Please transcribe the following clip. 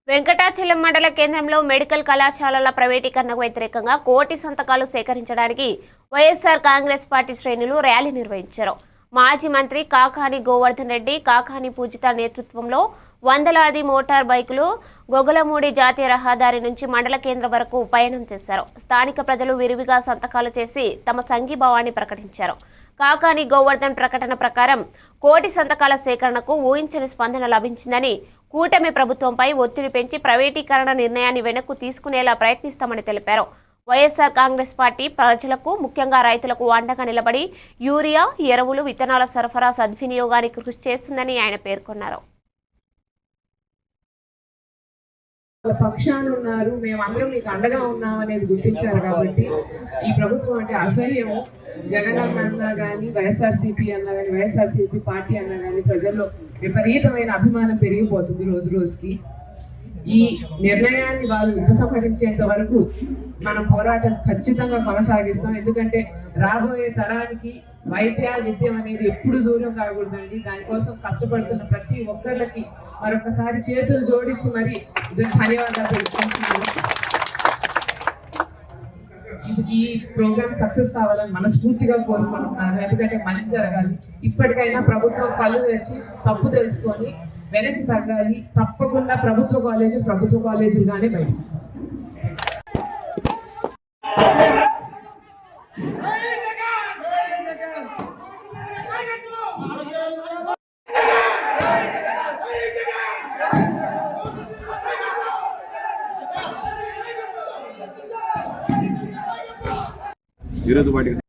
వెంకటాచలం మండల కేంద్రంలో మెడికల్ కళాశాలల ప్రైవేటీకరణకు వ్యతిరేకంగా కోటి సంతకాలు సేకరించడానికి వైఎస్ఆర్ కాంగ్రెస్ పార్టీ శ్రేణులు ర్యాలీ నిర్వహించారు. మాజీ మంత్రి కాకాని గోవర్ధన్ రెడ్డి, కాకాని పూజిత నేతృత్వంలో వందలాది మోటార్ బైకులు గొగలమూడి జాతీయ రహదారి నుంచి మండల కేంద్రం వరకు పయనం చేశారు. స్థానిక ప్రజలు విరివిగా సంతకాలు చేసి తమ సంఘీభావాన్ని ప్రకటించారు. కాకాని గోవర్ధన్ ప్రకటన ప్రకారం కోటి సంతకాల సేకరణకు ఊహించని స్పందన లభించిందని, కూటమి ప్రభుత్వంపై ఒత్తిడి పెంచి ప్రైవేటీకరణ నిర్ణయాన్ని వెనక్కు తీసుకునేలా ప్రయత్నిస్తామని తెలిపారు. వైఎస్ఆర్ కాంగ్రెస్ పార్టీ ప్రజలకు, ముఖ్యంగా రైతులకు అండగా నిలబడి యూరియా, ఎరువులు, విత్తనాల సరఫరా సద్వినియోగానికి కృషి చేస్తుందని ఆయన పేర్కొన్నారు. పక్షాన ఉన్నారు, మేమందరం మీకు అండగా ఉన్నాం అనేది గుర్తించారు. కాబట్టి ఈ ప్రభుత్వం అంటే అసహ్యము. జగన్ అన్నా కానీ, వైఎస్ఆర్సీపీ అన్నా కానీ, వైఎస్ఆర్సీపీ పార్టీ అన్నా కానీ ప్రజల్లో విపరీతమైన అభిమానం పెరిగిపోతుంది రోజు రోజుకి. ఈ నిర్ణయాన్ని వాళ్ళు ఉపసంహరించేంత వరకు మనం పోరాటం ఖచ్చితంగా కొనసాగిస్తాం. ఎందుకంటే రాబోయే తరానికి విద్య అనేది ఎప్పుడు దూరం కాకూడదండి. దానికోసం కష్టపడుతున్న ప్రతి ఒక్కరికి మరొకసారి చేతులు జోడించి మరి ధన్యవాదాలు తెలుపుకుంటున్నాను. ఈ ప్రోగ్రామ్ సక్సెస్ కావాలని మనస్ఫూర్తిగా కోరుకుంటున్నాను. ఎందుకంటే మంచి జరగాలి. ఇప్పటికైనా ప్రభుత్వం కళ్ళు తెరిచి తప్పు తెలుసుకొని వెనక్కి తగ్గాలి. తప్పకుండా ప్రభుత్వ కాలేజీలుగానే బయట. ఈరోజు వాటికి